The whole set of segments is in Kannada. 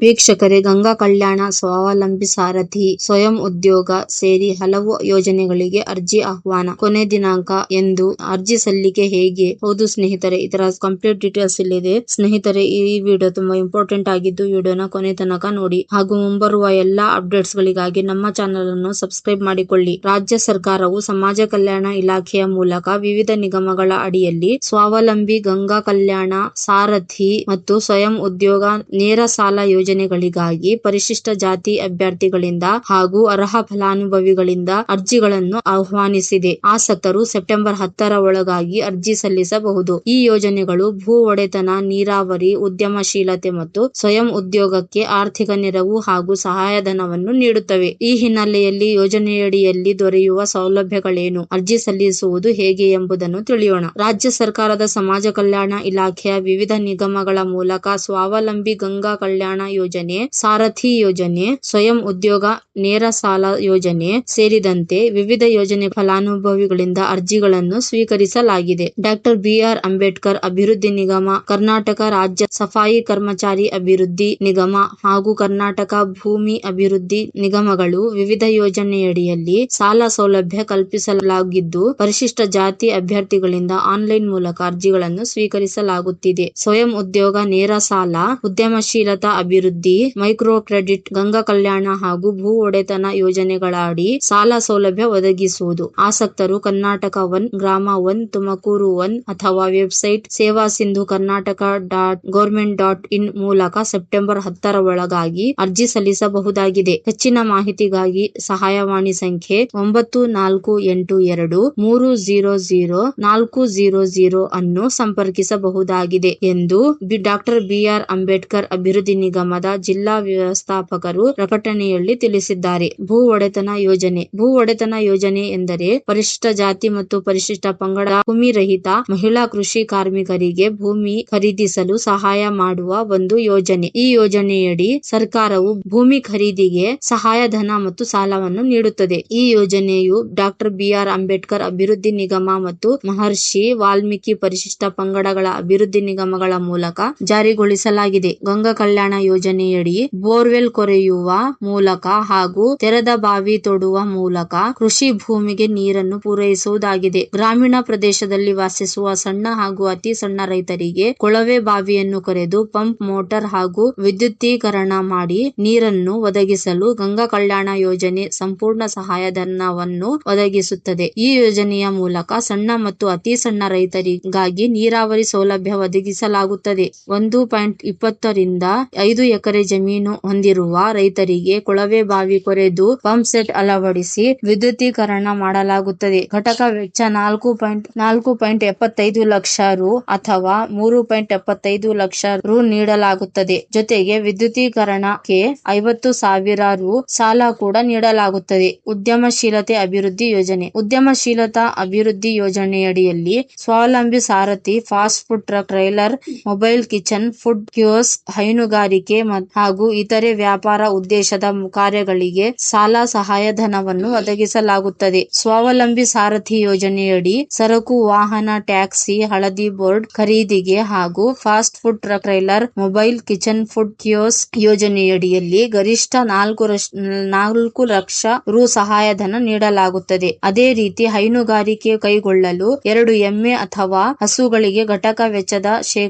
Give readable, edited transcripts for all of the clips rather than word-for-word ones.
ವೀಕ್ಷಕರೇ, ಗಂಗಾ ಕಲ್ಯಾಣ, ಸ್ವಾವಲಂಬಿ ಸಾರಥಿ, ಸ್ವಯಂ ಉದ್ಯೋಗ ಸೇರಿ ಹಲವು ಯೋಜನೆಗಳಿಗೆ ಅರ್ಜಿ ಆಹ್ವಾನ. ಕೊನೆ ದಿನಾಂಕ ಎಂದು. ಅರ್ಜಿ ಸಲ್ಲಿಕೆ ಹೇಗೆ? ಹೌದು ಸ್ನೇಹಿತರೆ, ಇದರ ಕಂಪ್ಲೀಟ್ ಡೀಟೇಲ್ಸ್ ಇಲ್ಲಿದೆ. ಸ್ನೇಹಿತರೆ, ಈ ವಿಡಿಯೋ ತುಂಬಾ ಇಂಪಾರ್ಟೆಂಟ್ ಆಗಿದ್ದು ವಿಡಿಯೋನ ಕೊನೆ ತನಕ ನೋಡಿ. ಹಾಗೂ ಮುಂಬರುವ ಎಲ್ಲಾ ಅಪ್ಡೇಟ್ಸ್ ಗಳಿಗಾಗಿ ನಮ್ಮ ಚಾನೆಲ್ ಅನ್ನು ಸಬ್ಸ್ಕ್ರೈಬ್ ಮಾಡಿಕೊಳ್ಳಿ. ರಾಜ್ಯ ಸರ್ಕಾರವು ಸಮಾಜ ಕಲ್ಯಾಣ ಇಲಾಖೆಯ ಮೂಲಕ ವಿವಿಧ ನಿಗಮಗಳ ಅಡಿಯಲ್ಲಿ ಸ್ವಾವಲಂಬಿ, ಗಂಗಾ ಕಲ್ಯಾಣ, ಸಾರಥಿ ಮತ್ತು ಸ್ವಯಂ ಉದ್ಯೋಗ ನೇರ ಸಾಲ ಯೋಜನೆಗಳಿಗಾಗಿ ಪರಿಶಿಷ್ಟ ಜಾತಿ ಅಭ್ಯರ್ಥಿಗಳಿಂದ ಹಾಗೂ ಅರ್ಹ ಫಲಾನುಭವಿಗಳಿಂದ ಅರ್ಜಿಗಳನ್ನು ಆಹ್ವಾನಿಸಿದೆ. ಆಸಕ್ತರು ಸೆಪ್ಟೆಂಬರ್ 10ರ ಒಳಗಾಗಿ ಅರ್ಜಿ ಸಲ್ಲಿಸಬಹುದು. ಈ ಯೋಜನೆಗಳು ಭೂ ಒಡೆತನ, ನೀರಾವರಿ, ಉದ್ಯಮಶೀಲತೆ ಮತ್ತು ಸ್ವಯಂ ಉದ್ಯೋಗಕ್ಕೆ ಆರ್ಥಿಕ ನೆರವು ಹಾಗೂ ಸಹಾಯಧನವನ್ನು ನೀಡುತ್ತವೆ. ಈ ಹಿನ್ನೆಲೆಯಲ್ಲಿ ಯೋಜನೆಯಡಿಯಲ್ಲಿ ದೊರೆಯುವ ಸೌಲಭ್ಯಗಳೇನು, ಅರ್ಜಿ ಸಲ್ಲಿಸುವುದು ಹೇಗೆ ಎಂಬುದನ್ನು ತಿಳಿಯೋಣ. ರಾಜ್ಯ ಸರ್ಕಾರದ ಸಮಾಜ ಕಲ್ಯಾಣ ಇಲಾಖೆಯ ವಿವಿಧ ನಿಗಮಗಳ ಮೂಲಕ ಸ್ವಾವಲಂಬಿ, ಗಂಗಾ ಕಲ್ಯಾಣ ಯೋಜನೆ, ಸಾರಥಿ ಯೋಜನೆ, ಸ್ವಯಂ ಉದ್ಯೋಗ ನೇರ ಸಾಲ ಯೋಜನೆ ಸೇರಿದಂತೆ ವಿವಿಧ ಯೋಜನೆ ಫಲಾನುಭವಿಗಳಿಂದ ಅರ್ಜಿಗಳನ್ನು ಸ್ವೀಕರಿಸಲಾಗಿದೆ. ಡಾ. ಬಿ.ಆರ್. ಅಂಬೇಡ್ಕರ್ ಅಭಿವೃದ್ಧಿ ನಿಗಮ, ಕರ್ನಾಟಕ ರಾಜ್ಯ ಸಫಾಯಿ ಕರ್ಮಚಾರಿ ಅಭಿವೃದ್ಧಿ ನಿಗಮ ಹಾಗೂ ಕರ್ನಾಟಕ ಭೂಮಿ ಅಭಿವೃದ್ಧಿ ನಿಗಮಗಳು ವಿವಿಧ ಯೋಜನೆಯಡಿಯಲ್ಲಿ ಸಾಲ ಸೌಲಭ್ಯ ಕಲ್ಪಿಸಲಾಗಿದ್ದು, ಪರಿಶಿಷ್ಟ ಜಾತಿ ಅಭ್ಯರ್ಥಿಗಳಿಂದ ಆನ್ಲೈನ್ ಮೂಲಕ ಅರ್ಜಿಗಳನ್ನು ಸ್ವೀಕರಿಸಲಾಗುತ್ತಿದೆ. ಸ್ವಯಂ ಉದ್ಯೋಗ ನೇರ ಸಾಲ, ಉದ್ಯಮಶೀಲತಾ ಅಭಿವೃದ್ಧಿ, ಮೈಕ್ರೋ ಕ್ರೆಡಿಟ್, ಗಂಗಾ ಕಲ್ಯಾಣ ಹಾಗೂ ಭೂ ಒಡೆತನ ಯೋಜನೆಗಳ ಅಡಿ ಸಾಲ ಸೌಲಭ್ಯ ಒದಗಿಸುವುದು. ಆಸಕ್ತರು ಕರ್ನಾಟಕ 1, ಗ್ರಾಮ 1, ತುಮಕೂರು 1 ಅಥವಾ ವೆಬ್ಸೈಟ್ ಸೇವಾಸಿಂಧು karnataka.government.in ಮೂಲಕ ಸೆಪ್ಟೆಂಬರ್ 10ರ ಒಳಗಾಗಿ ಅರ್ಜಿ ಸಲ್ಲಿಸಬಹುದಾಗಿದೆ. ಹೆಚ್ಚಿನ ಮಾಹಿತಿಗಾಗಿ ಸಹಾಯವಾಣಿ ಸಂಖ್ಯೆ 9482300400 ಅನ್ನು ಸಂಪರ್ಕಿಸಬಹುದಾಗಿದೆ ಎಂದು ಡಾ. ಬಿ.ಆರ್. ಅಂಬೇಡ್ಕರ್ ಅಭಿವೃದ್ಧಿ ನಿಗಮದ ಜಿಲ್ಲಾ ವ್ಯವಸ್ಥಾಪಕರು ಪ್ರಕಟಣೆಯಲ್ಲಿ ತಿಳಿಸಿದ್ದಾರೆ. ಭೂ ಒಡೆತನ ಯೋಜನೆ. ಭೂ ಒಡೆತನ ಯೋಜನೆ ಎಂದರೆ ಪರಿಶಿಷ್ಟ ಜಾತಿ ಮತ್ತು ಪರಿಶಿಷ್ಟ ಪಂಗಡ ಭೂಮಿರಹಿತ ಮಹಿಳಾ ಕೃಷಿ ಕಾರ್ಮಿಕರಿಗೆ ಭೂಮಿ ಖರೀದಿಸಲು ಸಹಾಯ ಮಾಡುವ ಒಂದು ಯೋಜನೆ. ಈ ಯೋಜನೆಯಡಿ ಸರ್ಕಾರವು ಭೂಮಿ ಖರೀದಿಗೆ ಸಹಾಯಧನ ಮತ್ತು ಸಾಲವನ್ನು ನೀಡುತ್ತದೆ. ಈ ಯೋಜನೆಯು ಡಾ. ಬಿ.ಆರ್. ಅಂಬೇಡ್ಕರ್ ಅಭಿವೃದ್ಧಿ ನಿಗಮ ಮತ್ತು ಮಹರ್ಷಿ ವಾಲ್ಮೀಕಿ ಪರಿಶಿಷ್ಟ ಪಂಗಡಗಳ ಅಭಿವೃದ್ಧಿ ನಿಗಮಗಳ ಮೂಲಕ ಜಾರಿಗೊಳಿಸಲಾಗಿದೆ. ಗಂಗಾ ಕಲ್ಯಾಣ ಯೋಜನೆಯಡಿ ಬೋರ್ವೆಲ್ ಕೊರೆಯುವ ಮೂಲಕ ಹಾಗೂ ತೆರೆದ ಬಾವಿ ತೋಡುವ ಮೂಲಕ ಕೃಷಿ ಭೂಮಿಗೆ ನೀರನ್ನು ಪೂರೈಸುವುದಾಗಿದೆ. ಗ್ರಾಮೀಣ ಪ್ರದೇಶದಲ್ಲಿ ವಾಸಿಸುವ ಸಣ್ಣ ಹಾಗೂ ಅತಿ ಸಣ್ಣ ರೈತರಿಗೆ ಕೊಳವೆ ಬಾವಿಯನ್ನು ಕೊರೆದು ಪಂಪ್, ಮೋಟಾರ್ ಹಾಗೂ ವಿದ್ಯುದ್ದೀಕರಣ ಮಾಡಿ ನೀರನ್ನು ಒದಗಿಸಲು ಗಂಗಾ ಕಲ್ಯಾಣ ಯೋಜನೆ ಸಂಪೂರ್ಣ ಸಹಾಯಧನವನ್ನು ಒದಗಿಸುತ್ತದೆ. ಈ ಯೋಜನೆಯ ಮೂಲಕ ಸಣ್ಣ ಮತ್ತು ಅತಿ ಸಣ್ಣ ರೈತರಿಗಾಗಿ ನೀರಾವರಿ ಸೌಲಭ್ಯ ಒದಗಿಸಲಾಗುತ್ತದೆ. 1.20 ರಿಂದ 5 ಎಕರೆ ಜಮೀನು ಹೊಂದಿರುವ ರೈತರಿಗೆ ಕೊಳವೆ ಬಾವಿ ಕೊರೆದು ಪಂಪ್ ಸೆಟ್ ಅಳವಡಿಸಿ ವಿದ್ಯುದ್ದೀಕರಣ ಮಾಡಲಾಗುತ್ತದೆ. ಘಟಕ ವೆಚ್ಚ 4.75 ಲಕ್ಷ ರು ಅಥವಾ 3.75 ಲಕ್ಷ ರು ನೀಡಲಾಗುತ್ತದೆ. ಜೊತೆಗೆ ವಿದ್ಯುದ್ದೀಕರಣಕ್ಕೆ 50,000 ರು ಸಾಲ ಕೂಡ ನೀಡಲಾಗುತ್ತದೆ. ಉದ್ಯಮಶೀಲತೆ ಅಭಿವೃದ್ಧಿ ಯೋಜನೆ. ಉದ್ಯಮಶೀಲತಾ ಅಭಿವೃದ್ಧಿ ಯೋಜನೆಯಡಿಯಲ್ಲಿ Swavalambi Sarathi, fast food truck, trailer, mobile kitchen, food kiosk, ಹೈನುಗಾರಿಕೆ ಹಾಗೂ ಇತರೆ ವ್ಯಾಪಾರ ಉದ್ದೇಶದ ಕಾರ್ಯಗಳಿಗೆ ಸಾಲ ಸಹಾಯಧನವನ್ನು ಒದಗಿಸಲಾಗುತ್ತದೆ. ಸ್ವಾವಲಂಬಿ ಸಾರಥಿ ಯೋಜನೆಯಡಿ ಸರಕು ವಾಹನ, ಟ್ಯಾಕ್ಸಿ, ಹಳದಿ ಬೋರ್ಡ್ ಖರೀದಿಗೆ ಹಾಗೂ fast food truck, trailer, mobile kitchen, food kiosk ಯೋಜನೆಯಡಿಯಲ್ಲಿ ಗರಿಷ್ಠ 4 ಲಕ್ಷ ರು ಸಹಾಯಧನ ನೀಡಲಾಗುತ್ತದೆ. ಅದೇ ರೀತಿ ಹೈನುಗಾರಿಕೆ ಕೈಗೊಳ್ಳಲು 2 ಎಮ್ಮೆ ಅಥವಾ ಹಸುಗಳಿಗೆ ಘಟಕ ವೆಚ್ಚದ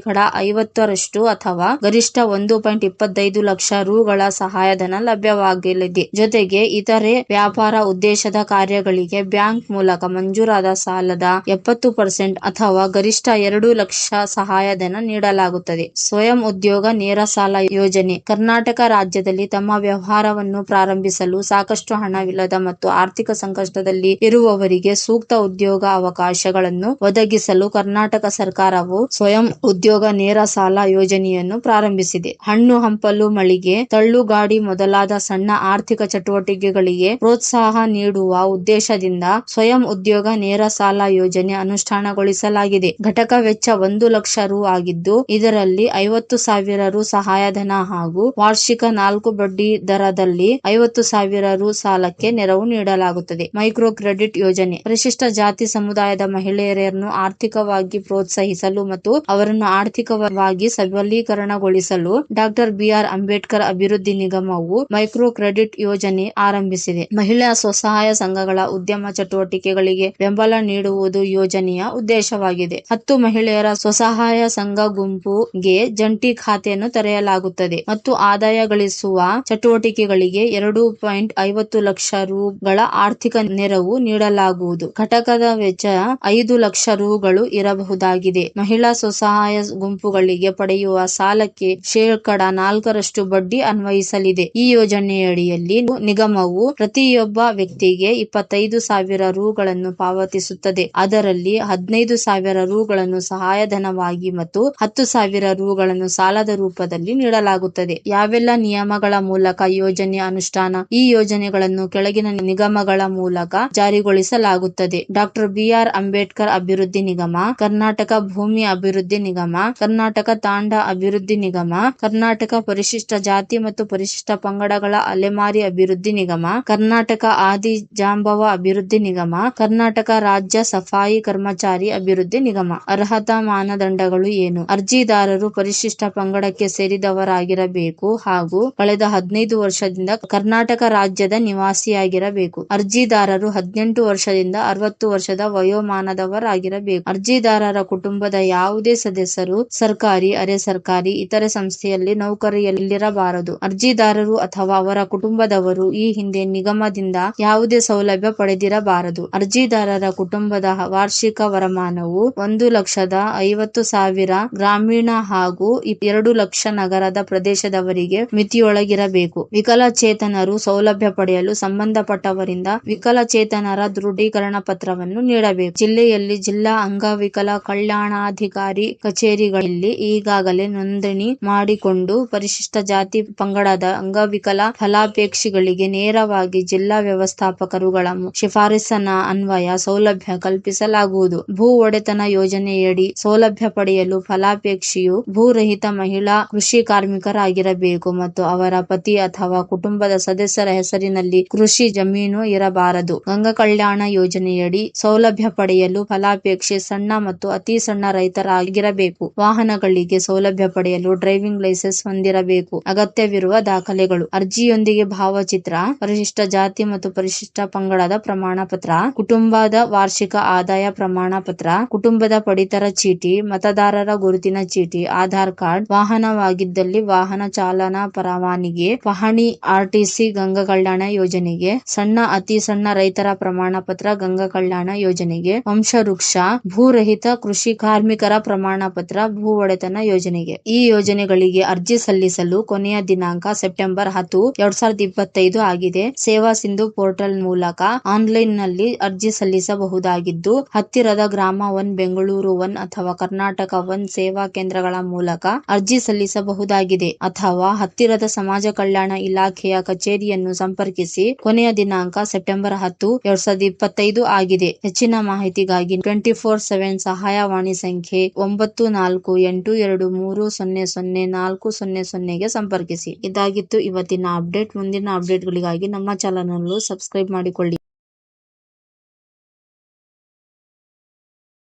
50% ಅಥವಾ ಗರಿಷ್ಠ 1.25 ಲಕ್ಷ ರುಗಳ ಸಹಾಯಧನ ಲಭ್ಯವಾಗಲಿದೆ. ಜೊತೆಗೆ ಇತರೆ ವ್ಯಾಪಾರ ಉದ್ದೇಶದ ಕಾರ್ಯಗಳಿಗೆ ಬ್ಯಾಂಕ್ ಮೂಲಕ ಮಂಜೂರಾದ ಸಾಲದ 70% ಅಥವಾ ಗರಿಷ್ಠ 2 ಲಕ್ಷ ಸಹಾಯಧನ ನೀಡಲಾಗುತ್ತದೆ. ಸ್ವಯಂ ಉದ್ಯೋಗ ನೇರ ಸಾಲ ಯೋಜನೆ. ಕರ್ನಾಟಕ ರಾಜ್ಯದಲ್ಲಿ ತಮ್ಮ ವ್ಯವಹಾರವನ್ನು ಪ್ರಾರಂಭಿಸಲು ಸಾಕಷ್ಟು ಹಣವಿಲ್ಲದ ಮತ್ತು ಆರ್ಥಿಕ ಸಂಕಷ್ಟದಲ್ಲಿ ಇರುವವರಿಗೆ ಸೂಕ್ತ ಉದ್ಯೋಗ ಅವಕಾಶಗಳನ್ನು ಒದಗಿಸಲು ಕರ್ನಾಟಕ ಸರ್ಕಾರವು ಸ್ವಯಂ ಉದ್ಯೋಗ ನೇರ ಸಾಲ ಯೋಜನೆಯನ್ನು ಪ್ರಾರಂಭಿಸಿದೆ. ಹಣ್ಣು ಹಂಪಲು ಮಳಿಗೆ, ತಳ್ಳುಗಾಡಿ ಮೊದಲಾದ ಸಣ್ಣ ಆರ್ಥಿಕ ಚಟುವಟಿಕೆಗಳಿಗೆ ಪ್ರೋತ್ಸಾಹ ನೀಡುವ ಉದ್ದೇಶದಿಂದ ಸ್ವಯಂ ಉದ್ಯೋಗ ನೇರ ಸಾಲ ಯೋಜನೆ ಅನುಷ್ಠಾನಗೊಳಿಸಲಾಗಿದೆ. ಘಟಕ ವೆಚ್ಚ 1 ಲಕ್ಷ ರು ಆಗಿದ್ದು, ಇದರಲ್ಲಿ 50,000 ರು ಸಹಾಯಧನ ಹಾಗೂ ವಾರ್ಷಿಕ 4 ಬಡ್ಡಿ ದರದಲ್ಲಿ 50,000 ರು ಸಾಲಕ್ಕೆ ನೆರವು ನೀಡಲಾಗುತ್ತದೆ. ಮೈಕ್ರೋ ಕ್ರೆಡಿಟ್ ಯೋಜನೆ. ಪರಿಶಿಷ್ಟ ಜಾತಿ ಸಮುದಾಯದ ಮಹಿಳೆಯರನ್ನು ಆರ್ಥಿಕವಾಗಿ ಪ್ರೋತ್ಸಾಹಿಸಲು ಮತ್ತು ಅವರನ್ನು ಆರ್ಥಿಕವಾಗಿ ಸಬಲೀಕರಣಗೊಳಿಸಲು ಡಾ. ಬಿ. BR ಅಂಬೇಡ್ಕರ್ ಅಭಿವೃದ್ಧಿ ನಿಗಮವು ಮೈಕ್ರೋ ಕ್ರೆಡಿಟ್ ಯೋಜನೆ ಆರಂಭಿಸಿದೆ. ಮಹಿಳಾ ಸ್ವಸಹಾಯ ಸಂಘಗಳ ಉದ್ಯಮ ಚಟುವಟಿಕೆಗಳಿಗೆ ಬೆಂಬಲ ನೀಡುವುದು ಯೋಜನೆಯ ಉದ್ದೇಶವಾಗಿದೆ. 10 ಮಹಿಳೆಯರ ಸ್ವಸಹಾಯ ಸಂಘ ಗುಂಪುಗೆ ಜಂಟಿ ಖಾತೆಯನ್ನು ತೆರೆಯಲಾಗುತ್ತದೆ ಮತ್ತು ಆದಾಯ ಗಳಿಸುವ ಚಟುವಟಿಕೆಗಳಿಗೆ 2.50 ಲಕ್ಷ ರುಗಳ ಆರ್ಥಿಕ ನೆರವು ನೀಡಲಾಗುವುದು. ಘಟಕದ ವೆಚ್ಚ 5 ಲಕ್ಷ ರುಗಳು ಇರಬಹುದಾಗಿದೆ. ಮಹಿಳಾ ಸ್ವಸಹಾಯ ಗುಂಪುಗಳಿಗೆ ಪಡೆಯುವ ಸಾಲಕ್ಕೆ 4% ಬಡ್ಡಿ ಅನ್ವಯಿಸಲಿದೆ. ಈ ಯೋಜನೆಯಡಿಯಲ್ಲಿ ನಿಗಮವು ಪ್ರತಿಯೊಬ್ಬ ವ್ಯಕ್ತಿಗೆ 25,000 ರುಗಳನ್ನು ಪಾವತಿಸುತ್ತದೆ. ಅದರಲ್ಲಿ 15,000 ರುಗಳನ್ನು ಸಹಾಯಧನವಾಗಿ ಮತ್ತು 10,000 ರುಗಳನ್ನು ಸಾಲದ ರೂಪದಲ್ಲಿ ನೀಡಲಾಗುತ್ತದೆ. ಯಾವೆಲ್ಲ ನಿಯಮಗಳ ಮೂಲಕ ಯೋಜನೆ ಅನುಷ್ಠಾನ? ಈ ಯೋಜನೆಗಳನ್ನು ಕೆಳಗಿನ ನಿಗಮಗಳ ಮೂಲಕ ಜಾರಿಗೊಳಿಸಲಾಗುತ್ತದೆ. ಡಾ. BR ಅಂಬೇಡ್ಕರ್ ಅಭಿವೃದ್ಧಿ ನಿಗಮ, ಕರ್ನಾಟಕ ಭೂಮಿ ಅಭಿವೃದ್ಧಿ ನಿಗಮ, ಕರ್ನಾಟಕ ತಾಂಡ ಅಭಿವೃದ್ಧಿ ನಿಗಮ, ಕರ್ನಾಟಕ ಪರಿಶಿಷ್ಟ ಜಾತಿ ಮತ್ತು ಪರಿಶಿಷ್ಟ ಪಂಗಡಗಳ ಅಲೆಮಾರಿ ಅಭಿವೃದ್ಧಿ ನಿಗಮ, ಕರ್ನಾಟಕ ಆದಿಜಾಂಬವ ಅಭಿವೃದ್ಧಿ ನಿಗಮ, ಕರ್ನಾಟಕ ರಾಜ್ಯ ಸಫಾಯಿ ಕರ್ಮಚಾರಿ ಅಭಿವೃದ್ಧಿ ನಿಗಮ. ಅರ್ಹತಾ ಮಾನದಂಡಗಳು ಏನು? ಅರ್ಜಿದಾರರು ಪರಿಶಿಷ್ಟ ಪಂಗಡಕ್ಕೆ ಸೇರಿದವರಾಗಿರಬೇಕು ಹಾಗೂ ಕಳೆದ 15 ವರ್ಷದಿಂದ ಕರ್ನಾಟಕ ರಾಜ್ಯದ ನಿವಾಸಿಯಾಗಿರಬೇಕು. ಅರ್ಜಿದಾರರು 18 ವರ್ಷದಿಂದ 60 ವರ್ಷದ ವಯೋಮಾನದವರಾಗಿರಬೇಕು. ಅರ್ಜಿದಾರರ ಕುಟುಂಬದ ಯಾವುದೇ ಸದಸ್ಯರು ಸರ್ಕಾರಿ, ಅರೆ ಸರ್ಕಾರಿ, ಇತರೆ ಸಂಸ್ಥೆಯಲ್ಲಿ ನೌಕರಿಯಲ್ಲಿರಬಾರದು. ಅರ್ಜಿದಾರರು ಅಥವಾ ಅವರ ಕುಟುಂಬದವರು ಈ ಹಿಂದೆ ನಿಗಮದಿಂದ ಯಾವುದೇ ಸೌಲಭ್ಯ ಪಡೆದಿರಬಾರದು. ಅರ್ಜಿದಾರರ ಕುಟುಂಬದ ವಾರ್ಷಿಕ ವರಮಾನವು 1,50,000 ಗ್ರಾಮೀಣ ಹಾಗೂ 2 ಲಕ್ಷ ನಗರದ ಪ್ರದೇಶದವರಿಗೆ ಮಿತಿಯೊಳಗಿರಬೇಕು. ವಿಕಲಚೇತನರು ಸೌಲಭ್ಯ ಪಡೆಯಲು ಸಂಬಂಧಪಟ್ಟವರಿಂದ ವಿಕಲಚೇತನರ ದೃಢೀಕರಣ ಪತ್ರವನ್ನು ನೀಡಬೇಕು. ಜಿಲ್ಲೆಯಲ್ಲಿ ಜಿಲ್ಲಾ ಅಂಗವಿಕಲ ಕಲ್ಯಾಣಾಧಿಕಾರಿ ಕಚೇರಿಗಳಲ್ಲಿ ಈಗಾಗಲೇ ನೋಂದಣಿ ಮಾಡಿಕೊಂಡು ಪರಿಶಿಷ್ಟ ಜಾತಿ ಪಂಗಡದ ಅಂಗವಿಕಲ ಫಲಾಪೇಕ್ಷಿಗಳಿಗೆ ನೇರವಾಗಿ ಜಿಲ್ಲಾ ವ್ಯವಸ್ಥಾಪಕರುಗಳ ಶಿಫಾರಸಿನ ಅನ್ವಯ ಸೌಲಭ್ಯ ಕಲ್ಪಿಸಲಾಗುವುದು. ಭೂ ಒಡೆತನ ಯೋಜನೆಯಡಿ ಸೌಲಭ್ಯ ಪಡೆಯಲು ಫಲಾಪೇಕ್ಷಿಯು ಭೂರಹಿತ ಮಹಿಳಾ ಕೃಷಿ ಕಾರ್ಮಿಕರಾಗಿರಬೇಕು ಮತ್ತು ಅವರ ಪತಿ ಅಥವಾ ಕುಟುಂಬದ ಸದಸ್ಯರ ಹೆಸರಿನಲ್ಲಿ ಕೃಷಿ ಜಮೀನು ಇರಬಾರದು. ಗಂಗಾ ಕಲ್ಯಾಣ ಯೋಜನೆಯಡಿ ಸೌಲಭ್ಯ ಪಡೆಯಲು ಫಲಾಪೇಕ್ಷಿ ಸಣ್ಣ ಮತ್ತು ಅತಿ ಸಣ್ಣ ರೈತರಾಗಿರಬೇಕು. ವಾಹನಗಳಿಗೆ ಸೌಲಭ್ಯ ಪಡೆಯಲು ಡ್ರೈವಿಂಗ್ ಲೈಸೆನ್ಸ್ ಹೊಂದಿರಬೇಕು. ಅಗತ್ಯವಿರುವ ದಾಖಲೆಗಳು: ಅರ್ಜಿಯೊಂದಿಗೆ ಭಾವಚಿತ್ರ, ಪರಿಶಿಷ್ಟ ಜಾತಿ ಮತ್ತು ಪರಿಶಿಷ್ಟ ಪಂಗಡದ ಪ್ರಮಾಣ ಪತ್ರ, ಕುಟುಂಬದ ವಾರ್ಷಿಕ ಆದಾಯ ಪ್ರಮಾಣ ಪತ್ರ, ಕುಟುಂಬದ ಪಡಿತರ ಚೀಟಿ, ಮತದಾರರ ಗುರುತಿನ ಚೀಟಿ, ಆಧಾರ್ ಕಾರ್ಡ್, ವಾಹನವಾಗಿದ್ದಲ್ಲಿ ವಾಹನ ಚಾಲನಾ ಪರವಾನಗಿ, ಪಹಣಿ. RTC ಗಂಗಾ ಕಲ್ಯಾಣ ಯೋಜನೆಗೆ ಸಣ್ಣ ಅತಿ ಸಣ್ಣ ರೈತರ ಪ್ರಮಾಣ ಪತ್ರ ಗಂಗಾ ಕಲ್ಯಾಣ ಯೋಜನೆಗೆ, ವಂಶವೃಕ್ಷ, ಭೂರಹಿತ ಕೃಷಿ ಕಾರ್ಮಿಕರ ಪ್ರಮಾಣ ಪತ್ರ ಭೂ ಒಡೆತನ ಯೋಜನೆಗೆ. ಈ ಯೋಜನೆಗಳಿಗೆ ಅರ್ಜಿ ಸಲ್ಲಿಸಲು ಕೊನೆಯ ದಿನಾಂಕ ಸೆಪ್ಟೆಂಬರ್ 10, 2025 ಆಗಿದೆ. ಸೇವಾ ಸಿಂಧು ಪೋರ್ಟಲ್ ಮೂಲಕ ಆನ್ಲೈನ್ ನಲ್ಲಿ ಅರ್ಜಿ ಸಲ್ಲಿಸಬಹುದಾಗಿದ್ದು, ಹತ್ತಿರದ ಗ್ರಾಮ 1, ಬೆಂಗಳೂರು 1 ಅಥವಾ ಕರ್ನಾಟಕ 1 ಸೇವಾ ಕೇಂದ್ರಗಳ ಮೂಲಕ ಅರ್ಜಿ ಸಲ್ಲಿಸಬಹುದಾಗಿದೆ ಅಥವಾ ಹತ್ತಿರದ ಸಮಾಜ ಕಲ್ಯಾಣ ಇಲಾಖೆಯ ಕಚೇರಿಯನ್ನು ಸಂಪರ್ಕಿಸಿ. ಕೊನೆಯ ದಿನಾಂಕ ಸೆಪ್ಟೆಂಬರ್ 10, 2025 ಆಗಿದೆ. ಹೆಚ್ಚಿನ ಮಾಹಿತಿಗಾಗಿ 24/7 ಸಹಾಯವಾಣಿ ಸಂಖ್ಯೆ 9482300400ಗೆ ಸಂಪರ್ಕಿಸಿ. ಇದಾಗಿತ್ತು ಇವತ್ತಿನ ಅಪ್ಡೇಟ್. ಮುಂದಿನ ಅಪ್ಡೇಟ್ಗಳಿಗಾಗಿ ನಮ್ಮ ಚಾನೆಲ್ ಅನ್ನು ಸಬ್ಸ್ಕ್ರೈಬ್ ಮಾಡಿಕೊಳ್ಳಿ.